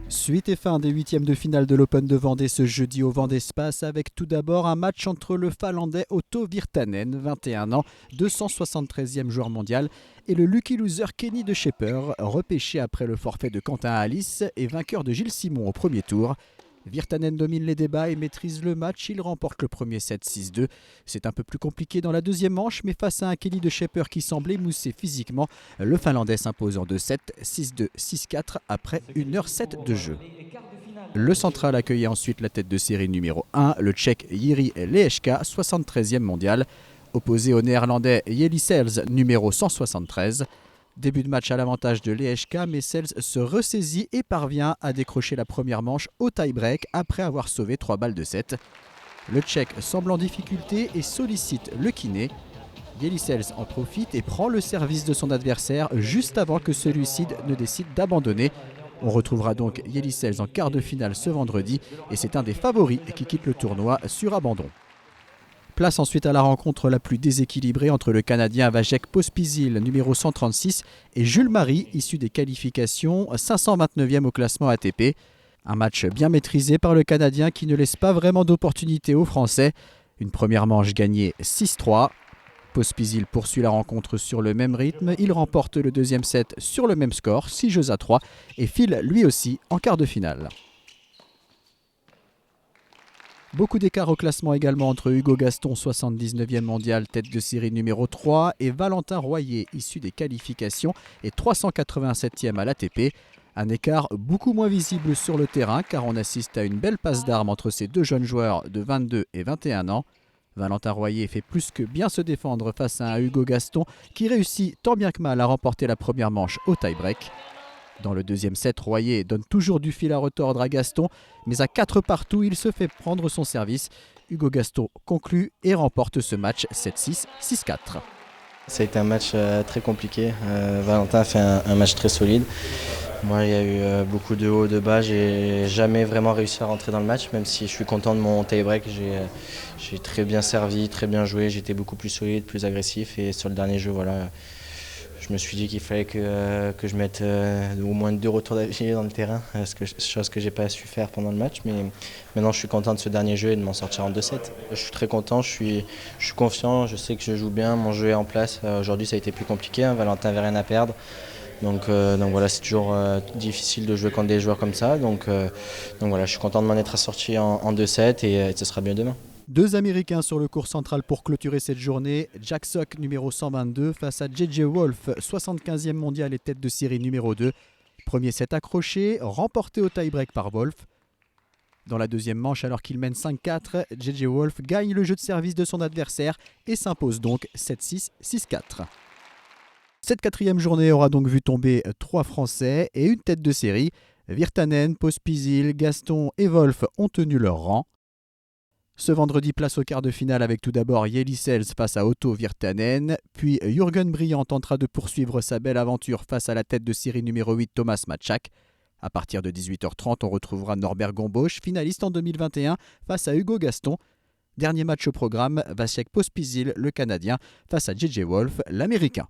Suite et fin des huitièmes de finale de l'Open de Vendée ce jeudi au Vendée Space avec tout d'abord un match entre le Finlandais Otto Virtanen, 21 ans, 273e joueur mondial, et le lucky loser Kenny de Schepper, repêché après le forfait de Quentin Alice et vainqueur de Gilles Simon au premier tour. Virtanen domine les débats et maîtrise le match, il remporte le premier set 6-2. C'est un peu plus compliqué dans la deuxième manche, mais face à un Kenny de Schepper qui semble émoussé physiquement, le Finlandais s'impose en 2-7, 6-2, 6-4 après 1h07 de jeu. Le central accueillait ensuite la tête de série numéro 1, le Tchèque Jiří Lehečka, 73e mondial, opposé au Néerlandais Jelle Sels, numéro 173. Début de match à l'avantage de Lehečka, mais Sels se ressaisit et parvient à décrocher la première manche au tie-break après avoir sauvé 3 balles de 7. Le Tchèque semble en difficulté et sollicite le kiné. Jelle Sels en profite et prend le service de son adversaire juste avant que celui-ci ne décide d'abandonner. On retrouvera donc Jelle Sels en quart de finale ce vendredi et c'est un des favoris qui quitte le tournoi sur abandon. Place ensuite à la rencontre la plus déséquilibrée entre le Canadien Vasek Pospisil, numéro 136, et Jules Marie, issu des qualifications, 529e au classement ATP. Un match bien maîtrisé par le Canadien qui ne laisse pas vraiment d'opportunité aux Français. Une première manche gagnée 6-3. Pospisil poursuit la rencontre sur le même rythme. Il remporte le deuxième set sur le même score, 6-3, et file lui aussi en quart de finale. Beaucoup d'écart au classement également entre Hugo Gaston, 79e mondial, tête de série numéro 3, et Valentin Royer, issu des qualifications, et 387e à l'ATP. Un écart beaucoup moins visible sur le terrain car on assiste à une belle passe d'armes entre ces deux jeunes joueurs de 22 et 21 ans. Valentin Royer fait plus que bien se défendre face à un Hugo Gaston qui réussit tant bien que mal à remporter la première manche au tie-break. Dans le deuxième set, Royer donne toujours du fil à retordre à Gaston, mais à 4 partout, il se fait prendre son service. Hugo Gaston conclut et remporte ce match 7-6, 6-4. Ça a été un match très compliqué. Valentin a fait un match très solide. Moi, il y a eu beaucoup de hauts, de bas. J'ai jamais vraiment réussi à rentrer dans le match, même si je suis content de mon tie-break. J'ai très bien servi, très bien joué. J'étais beaucoup plus solide, plus agressif. Et sur le dernier jeu, voilà, je me suis dit qu'il fallait que je mette au moins 2 retours d'affilée dans le terrain, chose que je n'ai pas su faire pendant le match. Mais maintenant, je suis content de ce dernier jeu et de m'en sortir en 2-7. Je suis très content, je suis confiant, je sais que je joue bien, mon jeu est en place. Aujourd'hui, ça a été plus compliqué, hein. Valentin n'avait rien à perdre. Donc voilà, c'est toujours difficile de jouer contre des joueurs comme ça. Donc voilà, je suis content de m'en être sorti en 2-7 et ce sera mieux demain. Deux Américains sur le court central pour clôturer cette journée. Jack Sock, numéro 122, face à JJ Wolf, 75e mondial et tête de série numéro 2. Premier set accroché, remporté au tie-break par Wolf. Dans la deuxième manche, alors qu'il mène 5-4, JJ Wolf gagne le jeu de service de son adversaire et s'impose donc 7-6, 6-4. Cette quatrième journée aura donc vu tomber 3 Français et une tête de série. Virtanen, Pospisil, Gaston et Wolf ont tenu leur rang. Ce vendredi, place au quart de finale avec tout d'abord Jelle Sels face à Otto Virtanen, puis Jürgen Briand tentera de poursuivre sa belle aventure face à la tête de série numéro 8 Thomas Matchak. À partir de 18h30, on retrouvera Norbert Gombosch, finaliste en 2021, face à Hugo Gaston. Dernier match au programme, Vasek Pospisil, le Canadien, face à JJ Wolf, l'Américain.